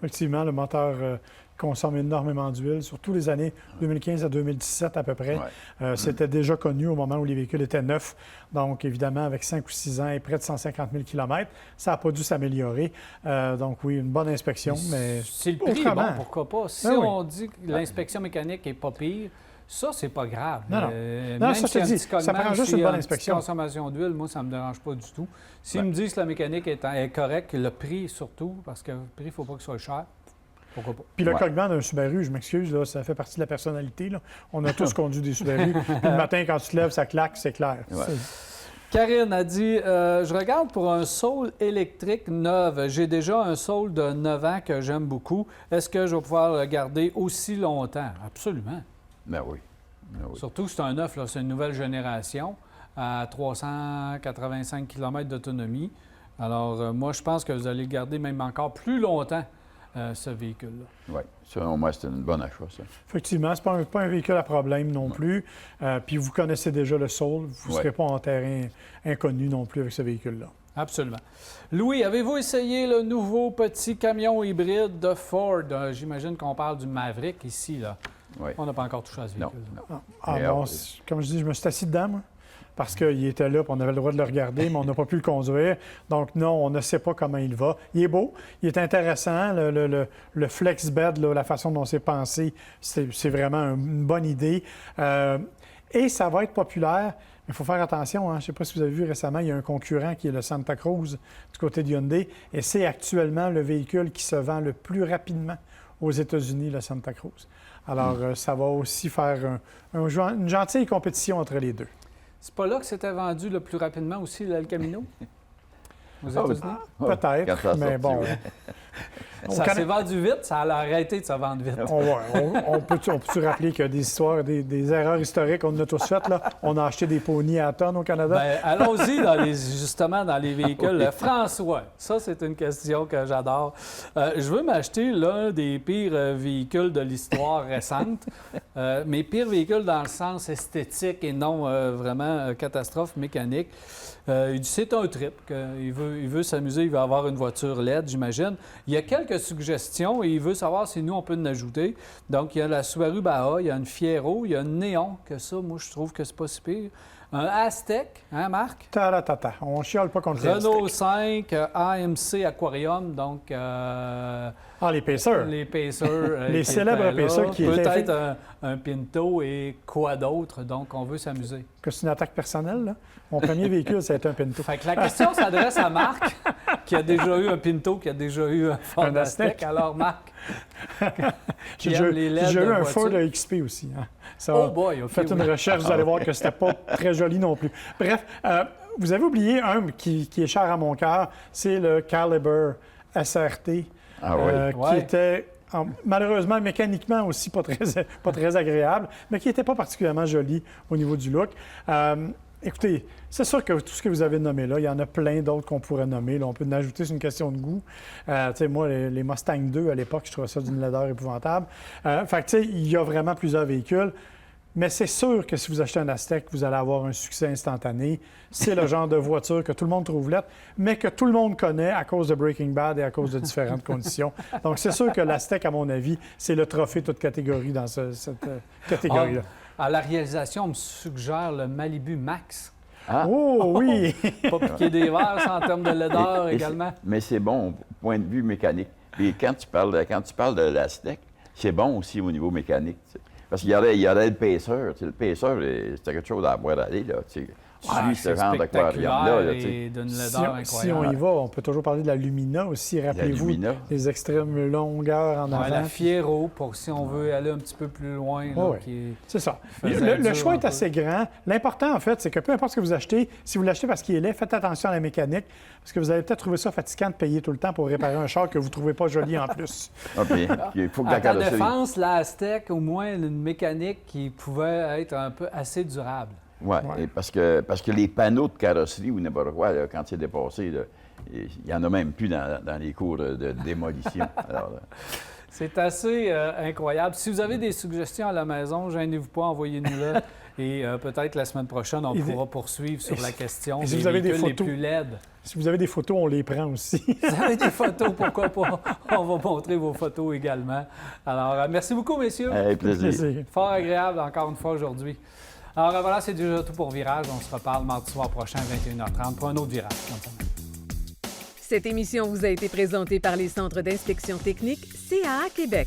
Effectivement, le moteur consomme énormément d'huile, surtout les années 2015 à 2017 à peu près. Ouais. C'était déjà connu au moment où les véhicules étaient neufs. Donc, évidemment, avec 5 ou 6 ans et près de 150 000 km, ça n'a pas dû s'améliorer. Donc, oui, une bonne inspection, mais si le prix est bon, pourquoi pas? Si on dit que l'inspection mécanique n'est pas pire, ça, c'est pas grave. Non, même ça, si je te dis, ça prend juste une bonne inspection. Consommation d'huile, moi, ça ne me dérange pas du tout. S'ils me disent que la mécanique est correcte, le prix surtout, parce que le prix, il ne faut pas qu'il soit cher, pourquoi pas? Puis le cognement d'un Subaru, je m'excuse, là, ça fait partie de la personnalité. Là. On a tous conduit des Subaru. Puis le matin, quand tu te lèves, ça claque, c'est clair. Ouais. Karine a dit je regarde pour un Soul électrique neuf. J'ai déjà un Soul de 9 ans que j'aime beaucoup. Est-ce que je vais pouvoir le garder aussi longtemps? Absolument. Ben oui. Surtout que c'est un neuf, c'est une nouvelle génération à 385 km d'autonomie. Alors, moi, je pense que vous allez le garder même encore plus longtemps, ce véhicule-là. Oui, selon moi, c'est une bonne achat, ça. Effectivement, ce n'est pas un véhicule à problème non plus. Puis vous connaissez déjà le Soul. Vous ne serez pas en terrain inconnu non plus avec ce véhicule-là. Absolument. Louis, avez-vous essayé le nouveau petit camion hybride de Ford? J'imagine qu'on parle du Maverick ici, là. Oui. On n'a pas encore touché à ce véhicule. Non. Bon, comme je dis, je me suis assis dedans, moi, parce qu'il était là, puis on avait le droit de le regarder, mais on n'a pas pu le conduire. Donc non, on ne sait pas comment il va. Il est beau, il est intéressant. Le flex bed, là, la façon dont c'est pensé, c'est vraiment une bonne idée. Et ça va être populaire Il faut faire attention. Je ne sais pas si vous avez vu récemment, il y a un concurrent qui est le Santa Cruz du côté de Hyundai. Et c'est actuellement le véhicule qui se vend le plus rapidement aux États-Unis, le Santa Cruz. Alors, ça va aussi faire une gentille compétition entre les deux. C'est pas là que c'était vendu le plus rapidement aussi, l'El Camino? Aux États-Unis? Peut-être, mais bon. Ça s'est vendu vite, ça a arrêté de se vendre vite. On peut-tu rappeler qu'il y a des histoires, des erreurs historiques qu'on a tous faites, là? On a acheté des ponies à tonnes au Canada. Bien, allons-y justement dans les véhicules. François, ça, c'est une question que j'adore. Je veux m'acheter l'un des pires véhicules de l'histoire récente. Mes pires véhicules dans le sens esthétique et non vraiment catastrophe mécanique. Il dit c'est un trip, il veut s'amuser, il veut avoir une voiture LED, j'imagine. Il y a quelques suggestions et il veut savoir si nous, on peut en ajouter. Donc, il y a la Subaru Baja, il y a une Fiero, il y a une Néon, que ça, moi, je trouve que c'est pas si pire. Un Aztec, hein, Marc? Taratata. On chiale pas contre les Renault 5, AMC Aquarium, donc... les Pacers. Les Pacers. Les célèbres Pacers qui étaient... Peut-être un Pinto et quoi d'autre, donc on veut s'amuser. Que c'est une attaque personnelle, là? Mon premier véhicule, ça a été un Pinto. Fait que la question s'adresse à Marc, qui a déjà eu un Pinto, qui a déjà eu un Ford Aztec. Alors, Marc, J'ai déjà eu un Ford XP aussi. Hein. Ça, oh boy, OK. Faites une recherche, vous allez voir que c'était pas très joli non plus. Bref, vous avez oublié un qui est cher à mon cœur, c'est le Caliber SRT, qui était... malheureusement, mécaniquement aussi pas très agréable, mais qui n'était pas particulièrement joli au niveau du look. Écoutez, c'est sûr que tout ce que vous avez nommé là, il y en a plein d'autres qu'on pourrait nommer. Là, on peut en ajouter, c'est une question de goût. Moi, les Mustang 2, à l'époque, je trouvais ça d'une laideur épouvantable. Il y a vraiment plusieurs véhicules. Mais c'est sûr que si vous achetez un Aztec, vous allez avoir un succès instantané. C'est le genre de voiture que tout le monde trouve laide, mais que tout le monde connaît à cause de Breaking Bad et à cause de différentes conditions. Donc, c'est sûr que l'Aztec, à mon avis, c'est le trophée toute catégorie dans cette catégorie-là. À la réalisation, on me suggère le Malibu Max. Oh oui! Pas piquer des verres en termes de laideur également. Mais c'est bon au point de vue mécanique. Et quand tu parles de l'Aztec, c'est bon aussi au niveau mécanique. T'sais. Parce qu'il y aurait le Pacer. Le Pacer, c'était quelque chose à avoir aller. Là, tu suis ce genre d'aquarium-là. Et d'une laideur incroyable. Si on y va, on peut toujours parler de la Lumina aussi. Rappelez-vous, les extrêmes longueurs en avant. La Fiero, pour si on veut aller un petit peu plus loin. Là, c'est ça. Le choix est assez grand. L'important, en fait, c'est que peu importe ce que vous achetez, si vous l'achetez parce qu'il est laid, faites attention à la mécanique, parce que vous allez peut-être trouver ça fatigant de payer tout le temps pour réparer un char que vous ne trouvez pas joli en plus. Il faut que à ta défense, la Aztec, au moins, une mécanique qui pouvait être un peu assez durable. Oui, parce que les panneaux de carrosserie ou n'importe quoi, là, quand c'est dépassé, il n'y en a même plus dans les cours de démolition. C'est assez incroyable. Si vous avez des suggestions à la maison, gênez-vous pas, envoyez-nous-là. Et peut-être la semaine prochaine, on pourra poursuivre sur la question des véhicules les plus laides. Si vous avez des photos, on les prend aussi. Si vous avez des photos, pourquoi pas? On va montrer vos photos également. Alors, merci beaucoup, messieurs. Plaisir. Fort agréable, encore une fois, aujourd'hui. Alors voilà, c'est déjà tout pour Virage. On se reparle mardi soir prochain à 21h30 pour un autre Virage. Cette émission vous a été présentée par les Centres d'inspection technique CAA Québec.